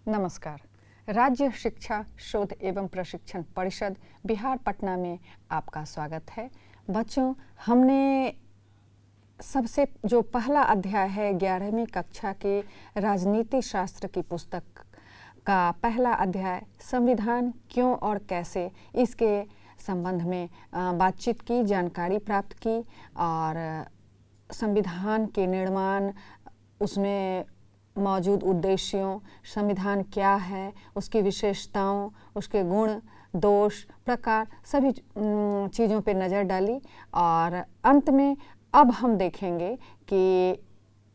नमस्कार। राज्य शिक्षा शोध एवं प्रशिक्षण परिषद बिहार पटना में आपका स्वागत है। बच्चों, हमने सबसे जो पहला अध्याय है 11वीं कक्षा के राजनीति शास्त्र की पुस्तक का पहला अध्याय संविधान क्यों और कैसे, इसके संबंध में बातचीत की, जानकारी प्राप्त की और संविधान के निर्माण, उसमें मौजूद उद्देश्यों, संविधान क्या है, उसकी विशेषताओं, उसके गुण, दोष, प्रकार, सभी चीज़ों पे नज़र डाली। और अंत में अब हम देखेंगे कि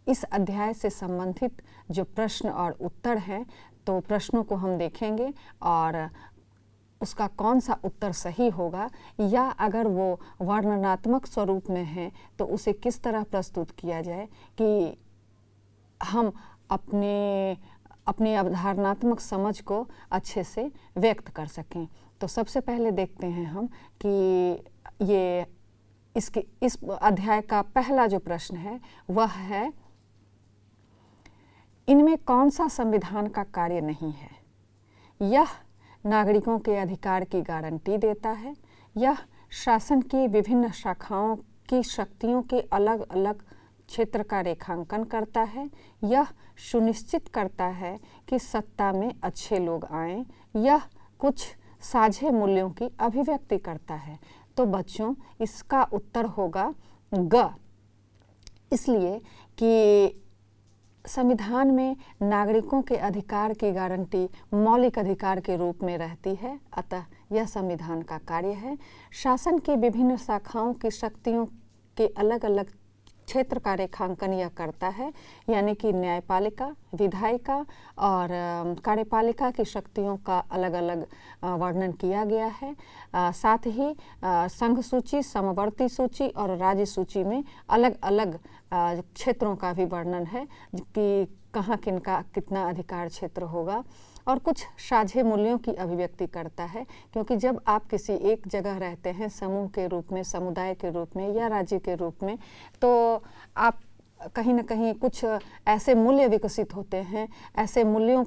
इस अध्याय से संबंधित जो प्रश्न और उत्तर हैं, तो प्रश्नों को हम देखेंगे और उसका कौन सा उत्तर सही होगा, या अगर वो वर्णनात्मक स्वरूप में है तो उसे किस तरह प्रस्तुत किया जाए कि हम अपनी अवधारणात्मक समझ को अच्छे से व्यक्त कर सकें। तो सबसे पहले देखते हैं हम कि इस अध्याय का पहला जो प्रश्न है वह है, इनमें कौन सा संविधान का कार्य नहीं है? यह नागरिकों के अधिकार की गारंटी देता है, यह शासन की विभिन्न शाखाओं की शक्तियों के अलग अलग क्षेत्र का रेखांकन करता है, यह सुनिश्चित करता है कि सत्ता में अच्छे लोग आएं, यह कुछ साझे मूल्यों की अभिव्यक्ति करता है। तो बच्चों, इसका उत्तर होगा ग, इसलिए कि संविधान में नागरिकों के अधिकार की गारंटी मौलिक अधिकार के रूप में रहती है, अतः यह संविधान का कार्य है। शासन की विभिन्न शाखाओं की शक्तियों के अलग अलग क्षेत्र का रेखांकन यह करता है, यानी कि न्यायपालिका, विधायिका और कार्यपालिका की शक्तियों का अलग अलग वर्णन किया गया है। साथ ही संघ सूची, समवर्ती सूची और राज्य सूची में अलग अलग क्षेत्रों का भी वर्णन है कि कहाँ किनका कितना अधिकार क्षेत्र होगा, और कुछ साझे मूल्यों की अभिव्यक्ति करता है, क्योंकि जब आप किसी एक जगह रहते हैं समूह के रूप में, समुदाय के रूप में या राज्य के रूप में, तो आप कहीं ना कहीं कुछ ऐसे मूल्य विकसित होते हैं, ऐसे मूल्यों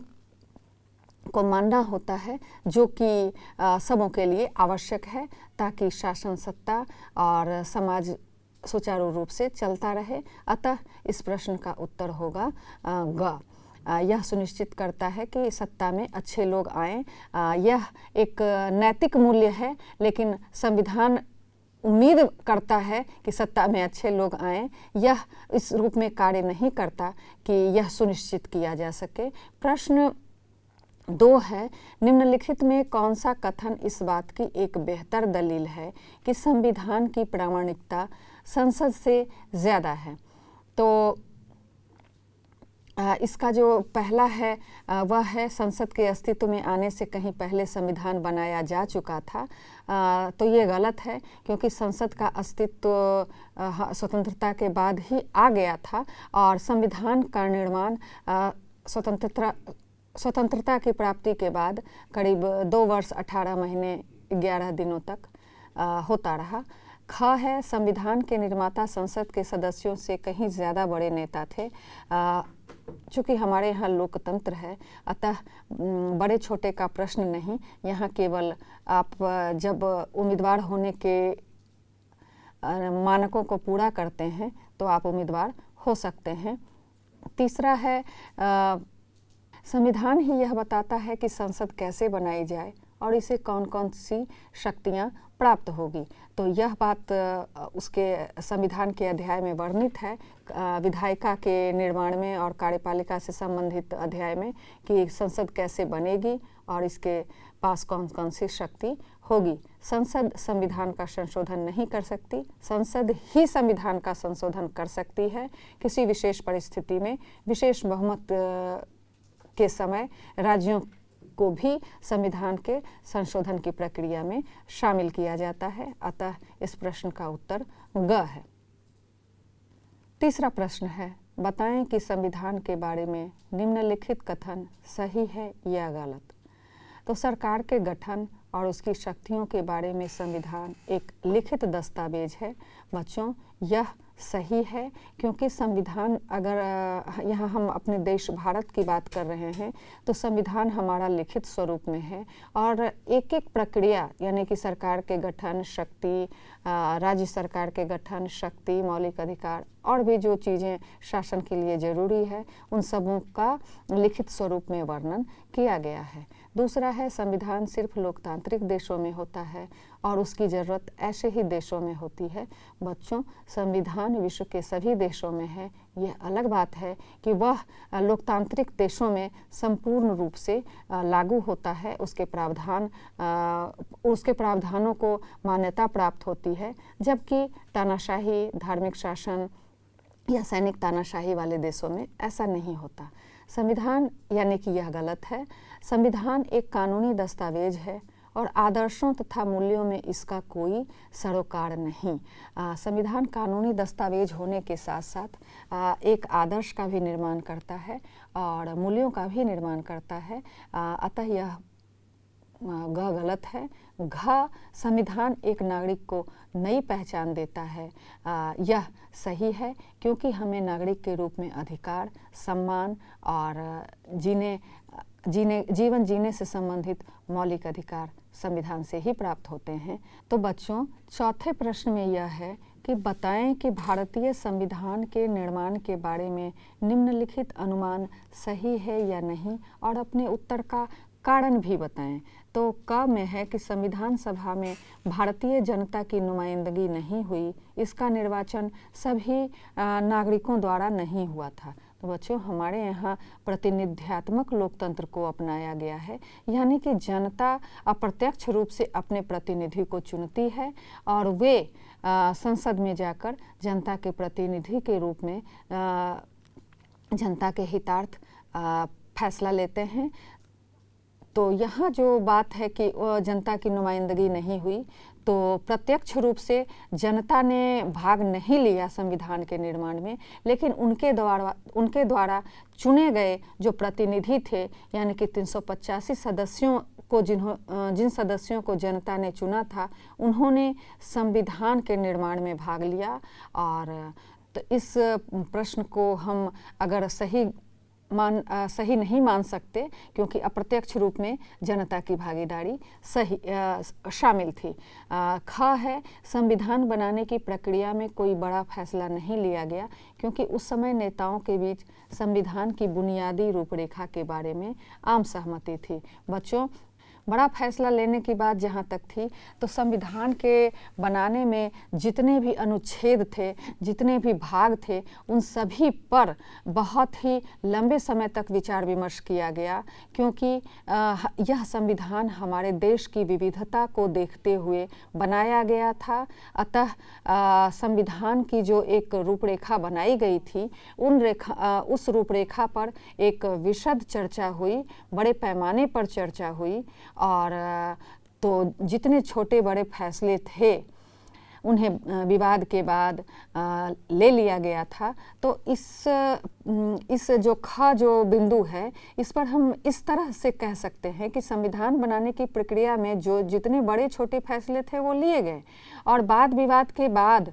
को मानना होता है जो कि सबों के लिए आवश्यक है, ताकि शासन सत्ता और समाज सुचारू रूप से चलता रहे। अतः इस प्रश्न का उत्तर होगा ग। यह सुनिश्चित करता है कि सत्ता में अच्छे लोग आएं। यह एक नैतिक मूल्य है, लेकिन संविधान उम्मीद करता है कि सत्ता में अच्छे लोग आएं। यह इस रूप में कार्य नहीं करता कि यह सुनिश्चित किया जा सके। प्रश्न 2 है, निम्नलिखित में कौन सा कथन इस बात की एक बेहतर दलील है कि संविधान की प्रामाणिकता संसद से ज़्यादा है? तो इसका जो पहला है वह है, संसद के अस्तित्व में आने से कहीं पहले संविधान बनाया जा चुका था। तो ये गलत है, क्योंकि संसद का अस्तित्व स्वतंत्रता के बाद ही आ गया था, और संविधान का निर्माण स्वतंत्रता की प्राप्ति के बाद करीब 2 वर्ष 18 महीने 11 दिनों तक होता रहा। ख है, संविधान के निर्माता संसद के सदस्यों से कहीं ज़्यादा बड़े नेता थे। चूँकि हमारे यहाँ लोकतंत्र है, अतः बड़े छोटे का प्रश्न नहीं, यहाँ केवल आप जब उम्मीदवार होने के मानकों को पूरा करते हैं तो आप उम्मीदवार हो सकते हैं। तीसरा है, संविधान ही यह बताता है कि संसद कैसे बनाई जाए और इसे कौन कौन सी शक्तियाँ प्राप्त होगी। तो यह बात उसके संविधान के अध्याय में वर्णित है, विधायिका के निर्माण में और कार्यपालिका से संबंधित अध्याय में, कि संसद कैसे बनेगी और इसके पास कौन कौन सी शक्ति होगी। संसद संविधान का संशोधन नहीं कर सकती, संसद ही संविधान का संशोधन कर सकती है। किसी विशेष परिस्थिति में विशेष बहुमत के समय राज्यों को भी संविधान के संशोधन की प्रक्रिया में शामिल किया जाता है। अतः इस प्रश्न का उत्तर ग है। तीसरा प्रश्न है, बताएं कि संविधान के बारे में निम्नलिखित कथन सही है या गलत? तो सरकार के गठन और उसकी शक्तियों के बारे में संविधान एक लिखित दस्तावेज है। बच्चों, यह सही है, क्योंकि संविधान, अगर यहाँ हम अपने देश भारत की बात कर रहे हैं तो संविधान हमारा लिखित स्वरूप में है और एक एक प्रक्रिया यानी कि सरकार के गठन, शक्ति, राज्य सरकार के गठन, शक्ति, मौलिक अधिकार और भी जो चीज़ें शासन के लिए ज़रूरी है उन सबों का लिखित स्वरूप में वर्णन किया गया है। दूसरा है, संविधान सिर्फ लोकतांत्रिक देशों में होता है और उसकी ज़रूरत ऐसे ही देशों में होती है। बच्चों, संविधान विश्व के सभी देशों में है। यह अलग बात है कि वह लोकतांत्रिक देशों में संपूर्ण रूप से लागू होता है, उसके प्रावधानों को मान्यता प्राप्त होती है, जबकि तानाशाही, धार्मिक शासन या सैनिक तानाशाही वाले देशों में ऐसा नहीं होता। संविधान यानी कि यह गलत है। संविधान एक कानूनी दस्तावेज है और आदर्शों तथा मूल्यों में इसका कोई सरोकार नहीं। संविधान कानूनी दस्तावेज होने के साथ साथ एक आदर्श का भी निर्माण करता है और मूल्यों का भी निर्माण करता है। अतः यह गलत है। संविधान एक नागरिक को नई पहचान देता है। यह सही है क्योंकि हमें नागरिक के रूप में अधिकार, सम्मान और जीवन जीने से संबंधित मौलिक अधिकार संविधान से ही प्राप्त होते हैं। तो बच्चों, चौथे प्रश्न में यह है कि बताएं कि भारतीय संविधान के निर्माण के बारे में निम्नलिखित अनुमान सही है या नहीं और अपने उत्तर का कारण भी बताएं। तो क में है कि संविधान सभा में भारतीय जनता की नुमाइंदगी नहीं हुई, इसका निर्वाचन सभी नागरिकों द्वारा नहीं हुआ था। तो बच्चों, हमारे यहाँ प्रतिनिध्यात्मक लोकतंत्र को अपनाया गया है, यानी कि जनता अप्रत्यक्ष रूप से अपने प्रतिनिधि को चुनती है और वे संसद में जाकर जनता के प्रतिनिधि के रूप में जनता के हितार्थ फैसला लेते हैं। तो यहाँ जो बात है कि जनता की नुमाइंदगी नहीं हुई, तो प्रत्यक्ष रूप से जनता ने भाग नहीं लिया संविधान के निर्माण में, लेकिन उनके द्वारा चुने गए जो प्रतिनिधि थे, यानी कि 385 सदस्यों को जिन सदस्यों को जनता ने चुना था, उन्होंने संविधान के निर्माण में भाग लिया। और तो इस प्रश्न को हम अगर सही नहीं मान सकते, क्योंकि अप्रत्यक्ष रूप में जनता की भागीदारी शामिल थी। ख है, संविधान बनाने की प्रक्रिया में कोई बड़ा फैसला नहीं लिया गया, क्योंकि उस समय नेताओं के बीच संविधान की बुनियादी रूपरेखा के बारे में आम सहमति थी। बच्चों, बड़ा फैसला लेने की बात जहाँ तक थी, तो संविधान के बनाने में जितने भी अनुच्छेद थे, जितने भी भाग थे, उन सभी पर बहुत ही लंबे समय तक विचार विमर्श किया गया, क्योंकि यह संविधान हमारे देश की विविधता को देखते हुए बनाया गया था। अतः संविधान की जो एक रूपरेखा बनाई गई थी, उस रूपरेखा पर एक विशद चर्चा हुई, बड़े पैमाने पर चर्चा हुई और तो जितने छोटे बड़े फैसले थे उन्हें विवाद के बाद ले लिया गया था। तो इस जो बिंदु है, इस पर हम इस तरह से कह सकते हैं कि संविधान बनाने की प्रक्रिया में जो जितने बड़े छोटे फैसले थे वो लिए गए और वाद विवाद के बाद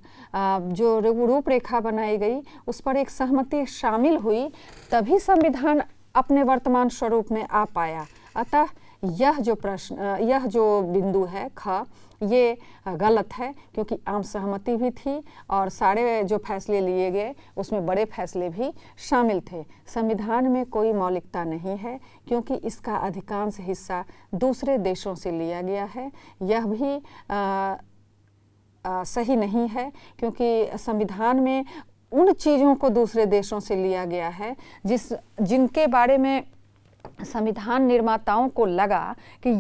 जो रूपरेखा बनाई गई उस पर एक सहमति शामिल हुई, तभी संविधान अपने वर्तमान स्वरूप में आ पाया। अतः यह जो बिंदु है ख, ये गलत है, क्योंकि आम सहमति भी थी और सारे जो फैसले लिए गए उसमें बड़े फैसले भी शामिल थे। संविधान में कोई मौलिकता नहीं है, क्योंकि इसका अधिकांश हिस्सा दूसरे देशों से लिया गया है। यह भी सही नहीं है, क्योंकि संविधान में उन चीज़ों को दूसरे देशों से लिया गया है जिनके बारे में संविधान निर्माताओं को लगा कि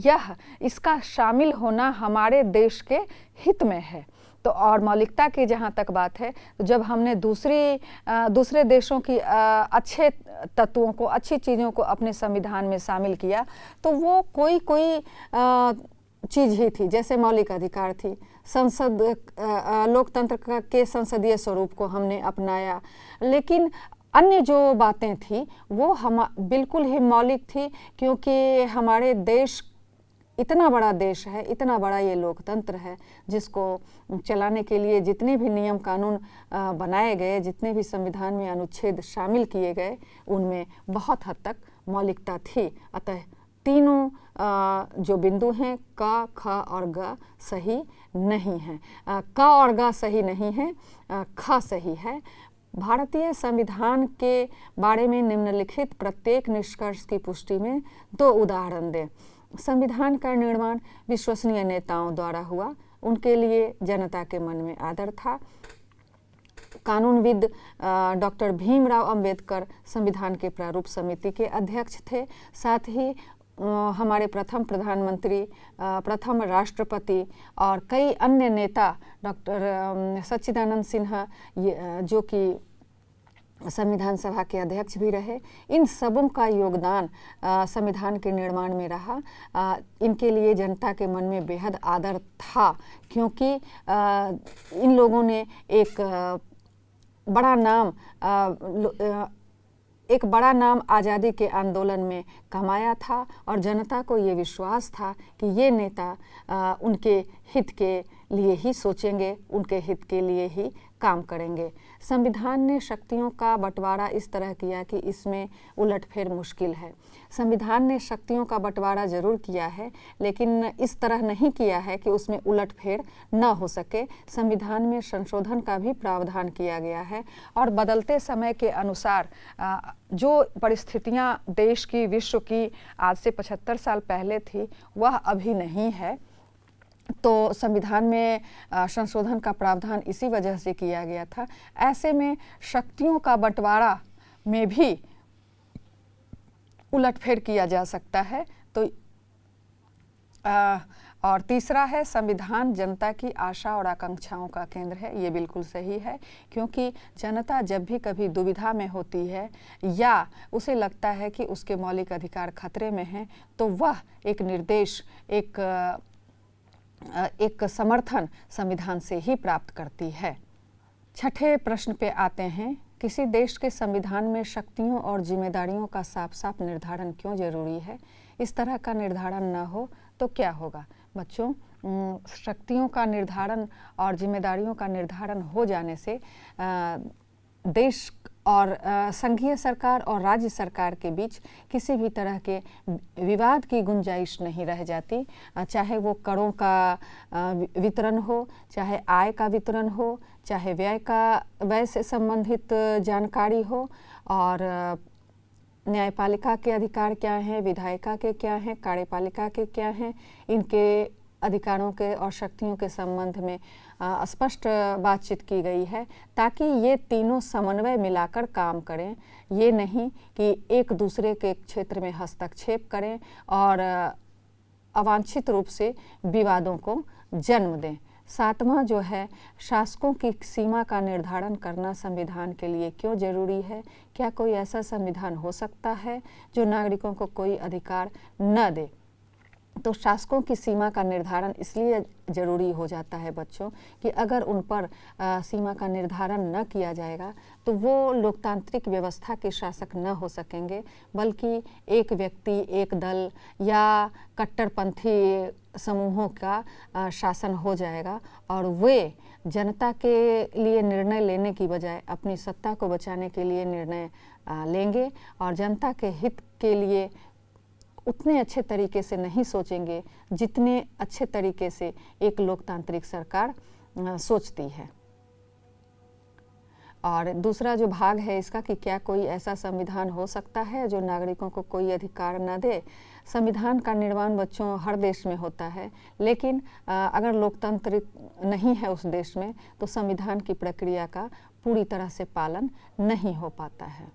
इसका शामिल होना हमारे देश के हित में है। तो और मौलिकता की जहाँ तक बात है, तो जब हमने दूसरे देशों की अच्छे तत्वों को, अच्छी चीज़ों को अपने संविधान में शामिल किया, तो वो कोई चीज़ ही थी, जैसे मौलिक अधिकार थी, लोकतंत्र के संसदीय स्वरूप को हमने अपनाया। लेकिन अन्य जो बातें थी वो बिल्कुल ही मौलिक थी, क्योंकि हमारे देश इतना बड़ा देश है, इतना बड़ा ये लोकतंत्र है, जिसको चलाने के लिए जितने भी नियम कानून बनाए गए, जितने भी संविधान में अनुच्छेद शामिल किए गए, उनमें बहुत हद तक मौलिकता थी। अतः तीनों जो बिंदु हैं क, ख और ग सही नहीं हैं। क और ग सही नहीं है, ख सही है। भारतीय संविधान के बारे में निम्नलिखित प्रत्येक निष्कर्ष की पुष्टि में 2 उदाहरण दें। संविधान का निर्माण विश्वसनीय नेताओं द्वारा हुआ, उनके लिए जनता के मन में आदर था। कानूनविद डॉक्टर भीमराव अंबेडकर संविधान के प्रारूप समिति के अध्यक्ष थे। साथ ही हमारे प्रथम प्रधानमंत्री, प्रथम राष्ट्रपति और कई अन्य नेता, डॉक्टर सच्चिदानंद सिन्हा जो कि संविधान सभा के अध्यक्ष भी रहे, इन सबों का योगदान संविधान के निर्माण में रहा। इनके लिए जनता के मन में बेहद आदर था, क्योंकि इन लोगों ने एक बड़ा नाम आज़ादी के आंदोलन में कमाया था और जनता को ये विश्वास था कि ये नेता उनके हित के लिए ही सोचेंगे, उनके हित के लिए ही काम करेंगे। संविधान ने शक्तियों का बंटवारा इस तरह किया कि इसमें उलटफेर मुश्किल है। संविधान ने शक्तियों का बंटवारा जरूर किया है, लेकिन इस तरह नहीं किया है कि उसमें उलटफेर न हो सके। संविधान में संशोधन का भी प्रावधान किया गया है और बदलते समय के अनुसार जो परिस्थितियां देश की, विश्व की आज से 75 साल पहले थी, वह अभी नहीं है। तो संविधान में संशोधन का प्रावधान इसी वजह से किया गया था। ऐसे में शक्तियों का बंटवारा में भी उलटफेर किया जा सकता है। तो और तीसरा है, संविधान जनता की आशा और आकांक्षाओं का केंद्र है। ये बिल्कुल सही है, क्योंकि जनता जब भी कभी दुविधा में होती है या उसे लगता है कि उसके मौलिक अधिकार खतरे में हैं, तो वह एक निर्देश, एक समर्थन संविधान से ही प्राप्त करती है। छठे प्रश्न पे आते हैं, किसी देश के संविधान में शक्तियों और जिम्मेदारियों का साफ साफ निर्धारण क्यों जरूरी है? इस तरह का निर्धारण न हो तो क्या होगा? बच्चों, शक्तियों का निर्धारण और जिम्मेदारियों का निर्धारण हो जाने से देश और संघीय सरकार और राज्य सरकार के बीच किसी भी तरह के विवाद की गुंजाइश नहीं रह जाती। चाहे वो करों का वितरण हो, चाहे आय का वितरण हो, चाहे व्यय से संबंधित जानकारी हो, और न्यायपालिका के अधिकार क्या हैं, विधायिका के क्या हैं, कार्यपालिका के क्या हैं, इनके अधिकारों के और शक्तियों के संबंध में स्पष्ट बातचीत की गई है, ताकि ये तीनों समन्वय मिलाकर काम करें। ये नहीं कि एक दूसरे के क्षेत्र में हस्तक्षेप करें और अवांछित रूप से विवादों को जन्म दें। सातवां जो है, शासकों की सीमा का निर्धारण करना संविधान के लिए क्यों जरूरी है? क्या कोई ऐसा संविधान हो सकता है जो नागरिकों को कोई अधिकार न दे? तो शासकों की सीमा का निर्धारण इसलिए जरूरी हो जाता है बच्चों कि अगर उन पर सीमा का निर्धारण न किया जाएगा तो वो लोकतांत्रिक व्यवस्था के शासक न हो सकेंगे, बल्कि एक व्यक्ति, एक दल या कट्टरपंथी समूहों का शासन हो जाएगा और वे जनता के लिए निर्णय लेने की बजाय अपनी सत्ता को बचाने के लिए निर्णय लेंगे और जनता के हित के लिए उतने अच्छे तरीके से नहीं सोचेंगे जितने अच्छे तरीके से एक लोकतांत्रिक सरकार सोचती है। और दूसरा जो भाग है इसका कि क्या कोई ऐसा संविधान हो सकता है जो नागरिकों को कोई अधिकार न दे? संविधान का निर्माण बच्चों हर देश में होता है, लेकिन अगर लोकतंत्र नहीं है उस देश में तो संविधान की प्रक्रिया का पूरी तरह से पालन नहीं हो पाता है।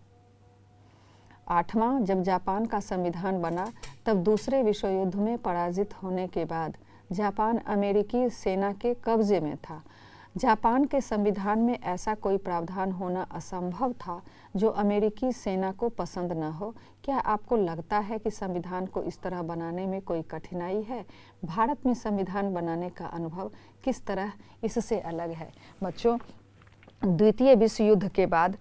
आठवां, जब जापान का संविधान बना तब दूसरे विश्व युद्ध में पराजित होने के बाद जापान अमेरिकी सेना के कब्जे में था। जापान के संविधान में ऐसा कोई प्रावधान होना असंभव था जो अमेरिकी सेना को पसंद न हो। क्या आपको लगता है कि संविधान को इस तरह बनाने में कोई कठिनाई है? भारत में संविधान बनाने का अनुभव किस तरह इससे अलग है? बच्चों, द्वितीय विश्व युद्ध के बाद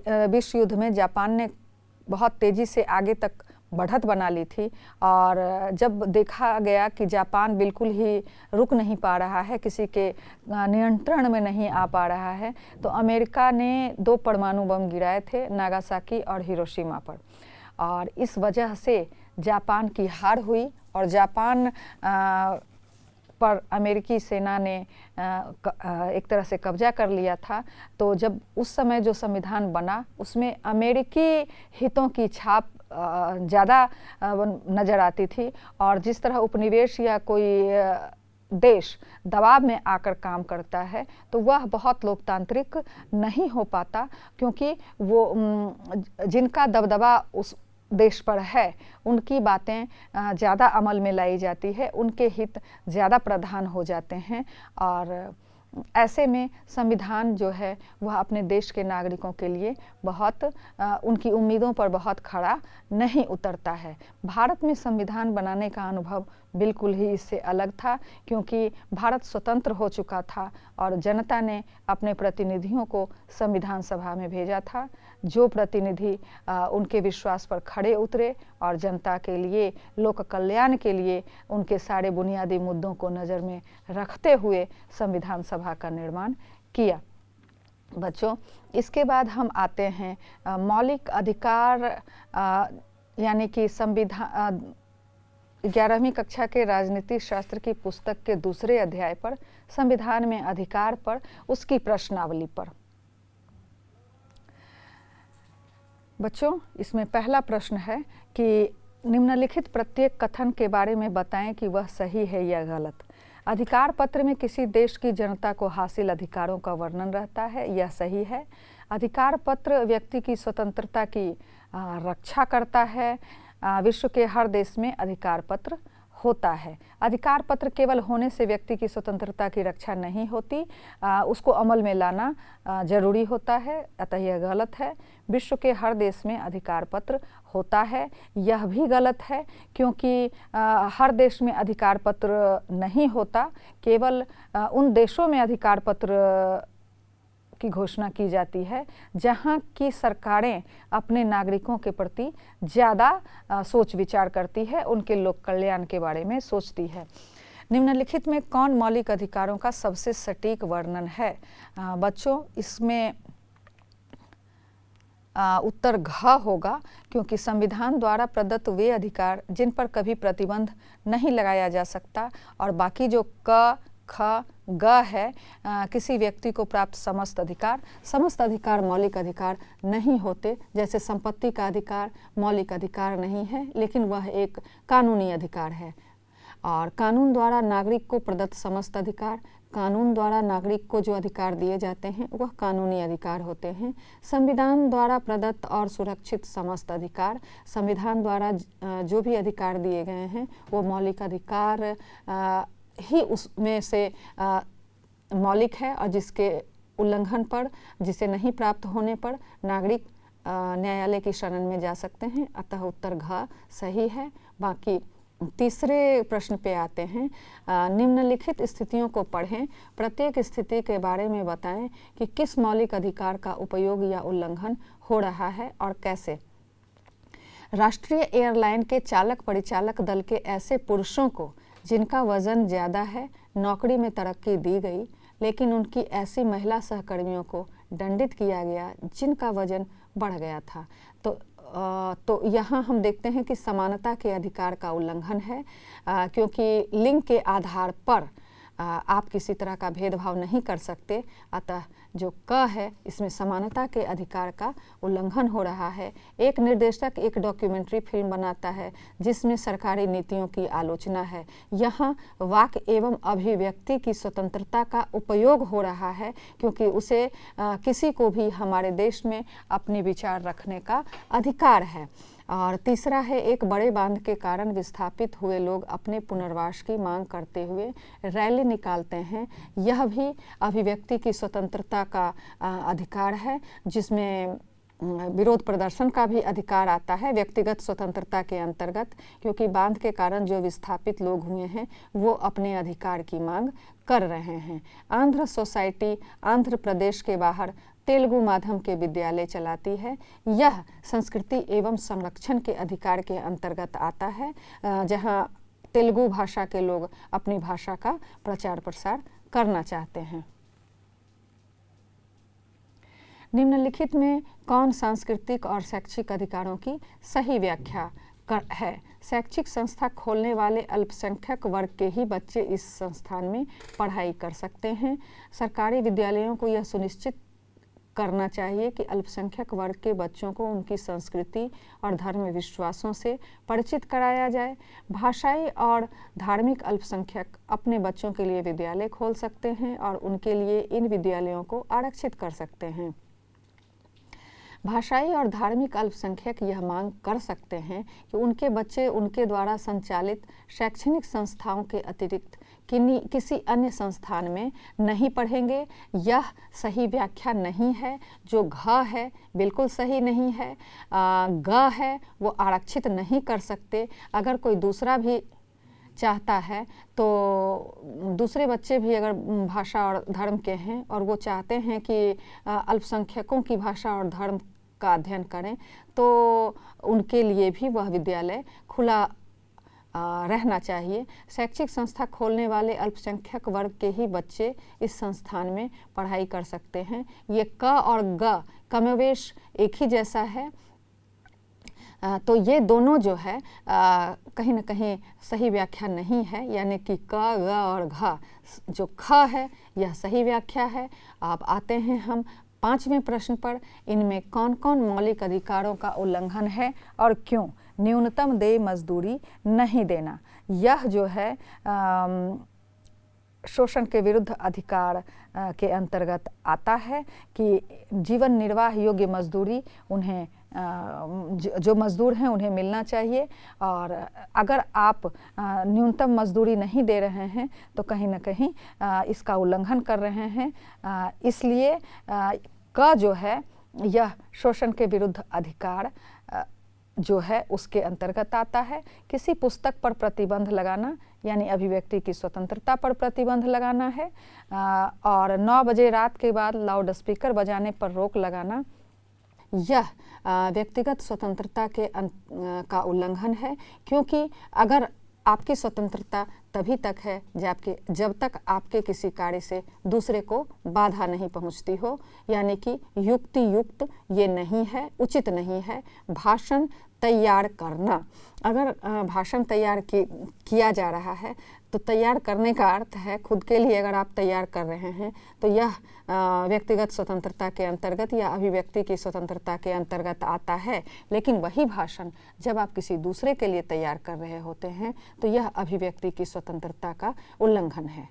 विश्व युद्ध में जापान ने बहुत तेज़ी से आगे तक बढ़त बना ली थी। और जब देखा गया कि जापान बिल्कुल ही रुक नहीं पा रहा है, किसी के नियंत्रण में नहीं आ पा रहा है, तो अमेरिका ने 2 परमाणु बम गिराए थे, नागासाकी और हिरोशिमा पर। और इस वजह से जापान की हार हुई और जापान पर अमेरिकी सेना ने एक तरह से कब्जा कर लिया था। तो जब उस समय जो संविधान बना उसमें अमेरिकी हितों की छाप ज़्यादा नज़र आती थी। और जिस तरह उपनिवेश या कोई देश दबाव में आकर काम करता है तो वह बहुत लोकतांत्रिक नहीं हो पाता, क्योंकि वो जिनका दबदबा उस देश पर है उनकी बातें ज़्यादा अमल में लाई जाती है, उनके हित ज़्यादा प्रधान हो जाते हैं। और ऐसे में संविधान जो है वह अपने देश के नागरिकों के लिए बहुत उनकी उम्मीदों पर बहुत खड़ा नहीं उतरता है। भारत में संविधान बनाने का अनुभव बिल्कुल ही इससे अलग था, क्योंकि भारत स्वतंत्र हो चुका था और जनता ने अपने प्रतिनिधियों को संविधान सभा में भेजा था। जो प्रतिनिधि उनके विश्वास पर खड़े उतरे और जनता के लिए, लोक कल्याण के लिए उनके सारे बुनियादी मुद्दों को नज़र में रखते हुए संविधान सभा का निर्माण किया। बच्चों, इसके बाद हम आते हैं मौलिक अधिकार यानी कि संविधान 11वीं कक्षा के राजनीति शास्त्र की पुस्तक के दूसरे अध्याय पर, संविधान में अधिकार पर, उसकी प्रश्नावली पर। बच्चों, इसमें पहला प्रश्न है कि निम्नलिखित प्रत्येक कथन के बारे में बताएं कि वह सही है या गलत। अधिकार पत्र में किसी देश की जनता को हासिल अधिकारों का वर्णन रहता है, यह सही है। अधिकार पत्र व्यक्ति की स्वतंत्रता की रक्षा करता है। विश्व के हर देश में अधिकार पत्र होता है। अधिकार पत्र केवल होने से व्यक्ति की स्वतंत्रता की रक्षा नहीं होती, उसको अमल में लाना जरूरी होता है, अतः यह गलत है। विश्व के हर देश में अधिकार पत्र होता है, यह भी गलत है, क्योंकि हर देश में अधिकार पत्र नहीं होता। केवल उन देशों में अधिकार पत्र की घोषणा की जाती है जहां की सरकारें अपने नागरिकों के प्रति ज़्यादा सोच विचार करती है, उनके लोक कल्याण के बारे में सोचती है। निम्नलिखित में कौन मौलिक अधिकारों का सबसे सटीक वर्णन है? बच्चों, इसमें उत्तर घ होगा, क्योंकि संविधान द्वारा प्रदत्त वे अधिकार जिन पर कभी प्रतिबंध नहीं लगाया जा सकता और बाकी जो क, ख, ग है, किसी व्यक्ति को प्राप्त समस्त अधिकार मौलिक अधिकार नहीं होते। जैसे संपत्ति का अधिकार मौलिक अधिकार नहीं है, लेकिन वह एक कानूनी अधिकार है। और कानून द्वारा नागरिक को प्रदत्त समस्त अधिकार, कानून द्वारा नागरिक को जो अधिकार दिए जाते हैं वह कानूनी अधिकार होते हैं। संविधान द्वारा प्रदत्त और सुरक्षित समस्त अधिकार, संविधान द्वारा जो भी अधिकार दिए गए हैं वो मौलिक अधिकार ही उसमें से मौलिक है, और जिसके उल्लंघन पर, जिसे नहीं प्राप्त होने पर नागरिक न्यायालय की शरण में जा सकते हैं। अतः उत्तर घ सही है। बाकी तीसरे प्रश्न पे आते हैं। निम्नलिखित स्थितियों को पढ़ें, प्रत्येक स्थिति के बारे में बताएं कि किस मौलिक अधिकार का उपयोग या उल्लंघन हो रहा है और कैसे। राष्ट्रीय एयरलाइन के चालक परिचालक दल के ऐसे पुरुषों को जिनका वजन ज़्यादा है नौकरी में तरक्की दी गई, लेकिन उनकी ऐसी महिला सहकर्मियों को दंडित किया गया जिनका वजन बढ़ गया था। तो यहाँ हम देखते हैं कि समानता के अधिकार का उल्लंघन है, क्योंकि लिंग के आधार पर आप किसी तरह का भेदभाव नहीं कर सकते। अतः जो क है इसमें समानता के अधिकार का उल्लंघन हो रहा है। एक निर्देशक एक डॉक्यूमेंट्री फिल्म बनाता है जिसमें सरकारी नीतियों की आलोचना है। यहाँ वाक एवं अभिव्यक्ति की स्वतंत्रता का उपयोग हो रहा है, क्योंकि उसे किसी को भी हमारे देश में अपने विचार रखने का अधिकार है। और तीसरा है, एक बड़े बांध के कारण विस्थापित हुए लोग अपने पुनर्वास की मांग करते हुए रैली निकालते हैं। यह भी अभिव्यक्ति की स्वतंत्रता का अधिकार है, जिसमें विरोध प्रदर्शन का भी अधिकार आता है व्यक्तिगत स्वतंत्रता के अंतर्गत, क्योंकि बांध के कारण जो विस्थापित लोग हुए हैं वो अपने अधिकार की मांग कर रहे हैं। आंध्र सोसाइटी आंध्र प्रदेश के बाहर तेलुगु माध्यम के विद्यालय चलाती है। यह संस्कृति एवं संरक्षण के अधिकार के अंतर्गत आता है, जहां तेलुगु भाषा के लोग अपनी भाषा का प्रचार प्रसार करना चाहते हैं। निम्नलिखित में कौन सांस्कृतिक और शैक्षिक अधिकारों की सही व्याख्या है? शैक्षिक संस्था खोलने वाले अल्पसंख्यक वर्ग के ही बच्चे इस संस्थान में पढ़ाई कर सकते हैं। सरकारी विद्यालयों को यह सुनिश्चित करना चाहिए कि अल्पसंख्यक वर्ग के बच्चों को उनकी संस्कृति और धर्म विश्वासों से परिचित कराया जाए। भाषाई और धार्मिक अल्पसंख्यक अपने बच्चों के लिए विद्यालय खोल सकते हैं और उनके लिए इन विद्यालयों को आरक्षित कर सकते हैं। भाषाई और धार्मिक अल्पसंख्यक यह मांग कर सकते हैं कि उनके बच्चे उनके द्वारा संचालित शैक्षणिक संस्थाओं के अतिरिक्त किसी अन्य संस्थान में नहीं पढ़ेंगे। यह सही व्याख्या नहीं है। जो घ है बिल्कुल सही नहीं है। ग है वो आरक्षित नहीं कर सकते। अगर कोई दूसरा भी चाहता है तो दूसरे बच्चे भी अगर भाषा और धर्म के हैं और वो चाहते हैं कि अल्पसंख्यकों की भाषा और धर्म का अध्ययन करें तो उनके लिए भी वह विद्यालय खुला रहना चाहिए। शैक्षिक संस्था खोलने वाले अल्पसंख्यक वर्ग के ही बच्चे इस संस्थान में पढ़ाई कर सकते हैं। ये क और ग कमोवेश एक ही जैसा है, तो ये दोनों जो है कहीं ना कहीं सही व्याख्या नहीं है, यानी कि क ग और घ जो ख है यह सही व्याख्या है। अब आते हैं हम 5वें प्रश्न पर। इनमें कौन कौन मौलिक अधिकारों का उल्लंघन है और क्यों? न्यूनतम देय मजदूरी नहीं देना, यह जो है शोषण के विरुद्ध अधिकार के अंतर्गत आता है कि जीवन निर्वाह योग्य मजदूरी उन्हें जो मजदूर हैं उन्हें मिलना चाहिए। और अगर आप न्यूनतम मजदूरी नहीं दे रहे हैं तो कहीं ना कहीं इसका उल्लंघन कर रहे हैं। इसलिए का जो है यह शोषण के विरुद्ध अधिकार जो है उसके अंतर्गत आता है। किसी पुस्तक पर प्रतिबंध लगाना यानी अभिव्यक्ति की स्वतंत्रता पर प्रतिबंध लगाना है। और 9 बजे रात के बाद लाउड स्पीकर बजाने पर रोक लगाना यह व्यक्तिगत स्वतंत्रता का उल्लंघन है, क्योंकि अगर आपकी स्वतंत्रता तभी तक है जब तक आपके किसी कार्य से दूसरे को बाधा नहीं पहुंचती हो, यानी कि युक्ति युक्त ये नहीं है, उचित नहीं है। भाषण तैयार करना, अगर भाषण तैयार किया जा रहा है तो तैयार करने का अर्थ है खुद के लिए अगर आप तैयार कर रहे हैं तो यह व्यक्तिगत स्वतंत्रता के अंतर्गत या अभिव्यक्ति की स्वतंत्रता के अंतर्गत आता है। लेकिन वही भाषण जब आप किसी दूसरे के लिए तैयार कर रहे होते हैं तो यह अभिव्यक्ति की स्वतंत्रता का उल्लंघन है।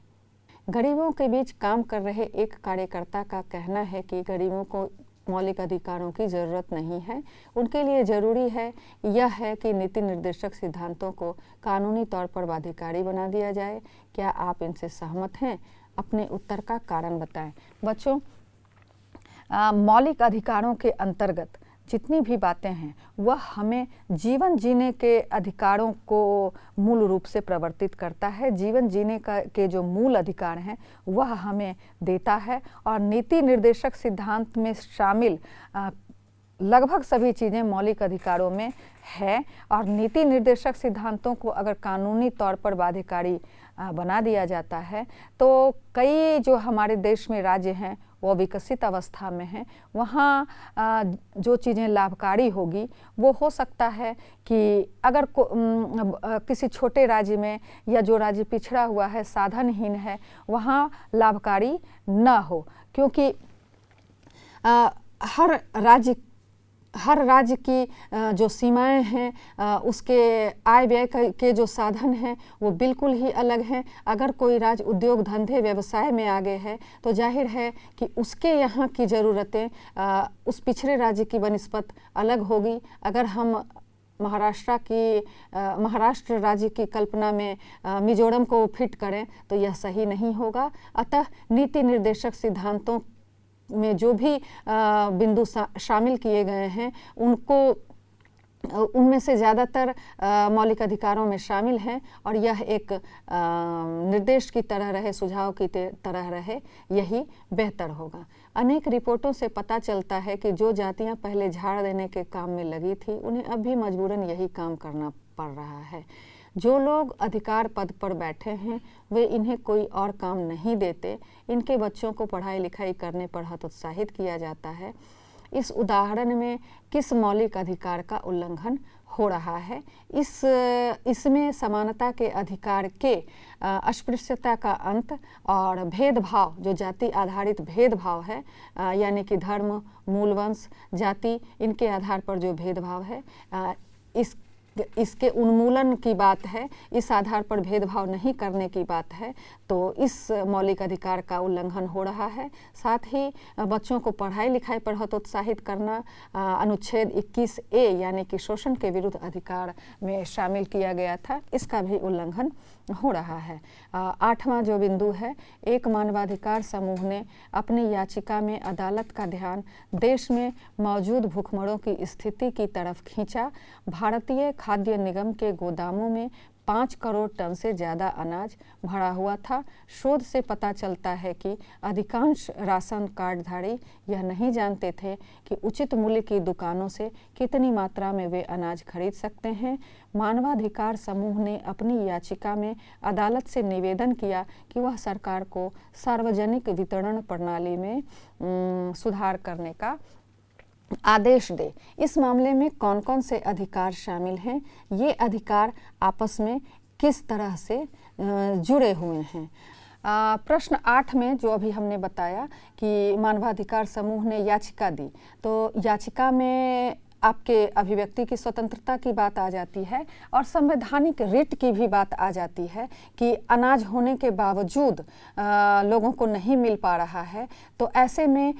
गरीबों के बीच काम कर रहे एक कार्यकर्ता का कहना है कि गरीबों को मौलिक अधिकारों की ज़रूरत नहीं है। उनके लिए ज़रूरी है यह है कि नीति निर्देशक सिद्धांतों को कानूनी तौर पर बाध्यकारी बना दिया जाए। क्या आप इनसे सहमत हैं? अपने उत्तर का कारण बताएं। बच्चों, मौलिक अधिकारों के अंतर्गत जितनी भी बातें हैं वह हमें जीवन जीने के अधिकारों को मूल रूप से प्रवर्तित करता है। जीवन जीने के जो मूल अधिकार हैं वह हमें देता है और नीति निर्देशक सिद्धांत में शामिल लगभग सभी चीज़ें मौलिक अधिकारों में है। और नीति निर्देशक सिद्धांतों को अगर कानूनी तौर पर बाध्यकारी बना दिया जाता है तो कई जो हमारे देश में राज्य हैं वो विकसित अवस्था में हैं, वहाँ जो चीज़ें लाभकारी होगी वो हो सकता है कि अगर किसी छोटे राज्य में या जो राज्य पिछड़ा हुआ है, साधनहीन है, वहाँ लाभकारी न हो, क्योंकि हर राज्य की जो सीमाएं हैं उसके आय व्यय के जो साधन हैं वो बिल्कुल ही अलग हैं। अगर कोई राज्य उद्योग धंधे व्यवसाय में आगे है तो जाहिर है कि उसके यहाँ की ज़रूरतें उस पिछड़े राज्य की बनिस्बत अलग होगी। अगर हम महाराष्ट्र राज्य की कल्पना में मिजोरम को फिट करें तो यह सही नहीं होगा। अतः नीति निर्देशक सिद्धांतों में जो भी बिंदु शामिल किए गए हैं उनमें से ज़्यादातर मौलिक अधिकारों में शामिल हैं और यह एक निर्देश की तरह रहे, सुझाव की तरह रहे, यही बेहतर होगा। अनेक रिपोर्टों से पता चलता है कि जो जातियां पहले झाड़ देने के काम में लगी थी उन्हें अब भी मजबूरन यही काम करना पड़ रहा है। जो लोग अधिकार पद पर बैठे हैं वे इन्हें कोई और काम नहीं देते, इनके बच्चों को पढ़ाई लिखाई करने पर हतोत्साहित किया जाता है। इस उदाहरण में किस मौलिक अधिकार का उल्लंघन हो रहा है? इसमें समानता के अधिकार के अस्पृश्यता का अंत और भेदभाव, जो जाति आधारित भेदभाव है, यानी कि धर्म, मूल वंश, जाति, इनके आधार पर जो भेदभाव है, इसके उन्मूलन की बात है, इस आधार पर भेदभाव नहीं करने की बात है। तो इस मौलिक अधिकार का उल्लंघन हो रहा है। साथ ही बच्चों को पढ़ाई लिखाई पर हतोत्साहित करना अनुच्छेद 21A यानी कि शोषण के विरुद्ध अधिकार में शामिल किया गया था, इसका भी उल्लंघन हो रहा है। 8वां जो बिंदु है, एक मानवाधिकार समूह ने अपनी याचिका में अदालत का ध्यान देश में मौजूद भूखमरों की स्थिति की तरफ खींचा। भारतीय खाद्य निगम के गोदामों में 5 करोड़ टन से ज़्यादा अनाज भरा हुआ था। शोध से पता चलता है कि अधिकांश राशन कार्डधारी यह नहीं जानते थे कि उचित मूल्य की दुकानों से कितनी मात्रा में वे अनाज खरीद सकते हैं। मानवाधिकार समूह ने अपनी याचिका में अदालत से निवेदन किया कि वह सरकार को सार्वजनिक वितरण प्रणाली में सुधार करने का आदेश दे। इस मामले में कौन कौन से अधिकार शामिल हैं, ये अधिकार आपस में किस तरह से जुड़े हुए हैं? प्रश्न 8 में जो अभी हमने बताया कि मानवाधिकार समूह ने याचिका दी, तो याचिका में आपके अभिव्यक्ति की स्वतंत्रता की बात आ जाती है और संवैधानिक रिट की भी बात आ जाती है कि अनाज होने के बावजूद लोगों को नहीं मिल पा रहा है। तो ऐसे में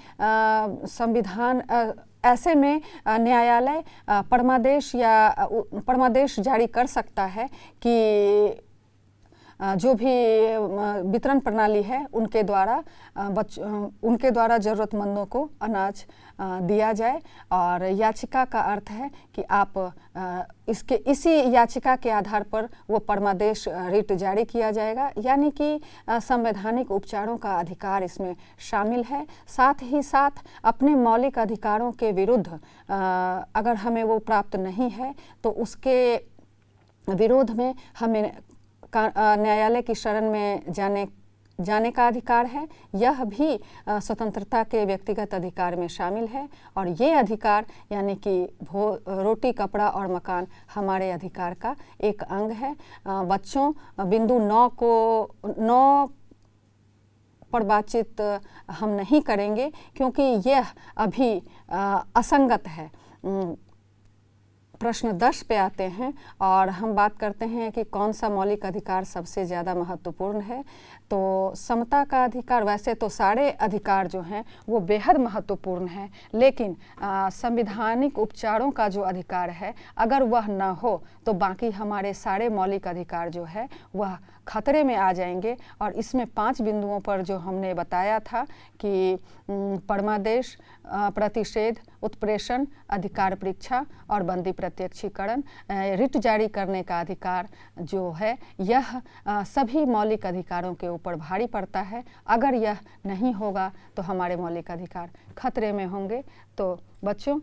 न्यायालय परमादेश जारी कर सकता है कि जो भी वितरण प्रणाली है उनके द्वारा ज़रूरतमंदों को अनाज दिया जाए। और याचिका का अर्थ है कि आप इसी याचिका के आधार पर वो परमादेश रिट जारी किया जाएगा, यानी कि संवैधानिक उपचारों का अधिकार इसमें शामिल है। साथ ही साथ अपने मौलिक अधिकारों के विरुद्ध अगर हमें वो प्राप्त नहीं है तो उसके विरोध में हमें न्यायालय की शरण में जाने का अधिकार है। यह भी स्वतंत्रता के व्यक्तिगत अधिकार में शामिल है और ये अधिकार यानी कि रोटी, कपड़ा और मकान हमारे अधिकार का एक अंग है। बच्चों, बिंदु 9 पर बातचीत हम नहीं करेंगे क्योंकि यह अभी असंगत है। प्रश्न 10 पे आते हैं और हम बात करते हैं कि कौन सा मौलिक अधिकार सबसे ज़्यादा महत्वपूर्ण है। तो समता का अधिकार, वैसे तो सारे अधिकार जो हैं वो बेहद महत्वपूर्ण है, लेकिन संवैधानिक उपचारों का जो अधिकार है अगर वह ना हो तो बाकी हमारे सारे मौलिक अधिकार जो है वह खतरे में आ जाएंगे। और इसमें 5 बिंदुओं पर जो हमने बताया था कि परमादेश, प्रतिषेध, उत्प्रेषण, अधिकार परीक्षा और बंदी प्रत्यक्षीकरण, रिट जारी करने का अधिकार जो है यह सभी मौलिक अधिकारों के ऊपर भारी पड़ता है। अगर यह नहीं होगा तो हमारे मौलिक अधिकार खतरे में होंगे। तो बच्चों,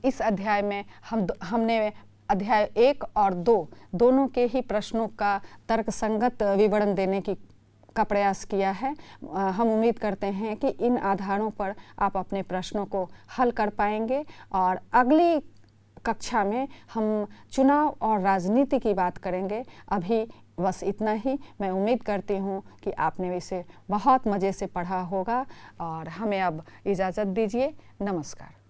इस अध्याय में हमने अध्याय 1 और 2 दोनों के ही प्रश्नों का तर्कसंगत विवरण देने का प्रयास किया है। हम उम्मीद करते हैं कि इन आधारों पर आप अपने प्रश्नों को हल कर पाएंगे और अगली कक्षा में हम चुनाव और राजनीति की बात करेंगे। अभी बस इतना ही। मैं उम्मीद करती हूँ कि आपने इसे बहुत मज़े से पढ़ा होगा और हमें अब इजाज़त दीजिए। नमस्कार।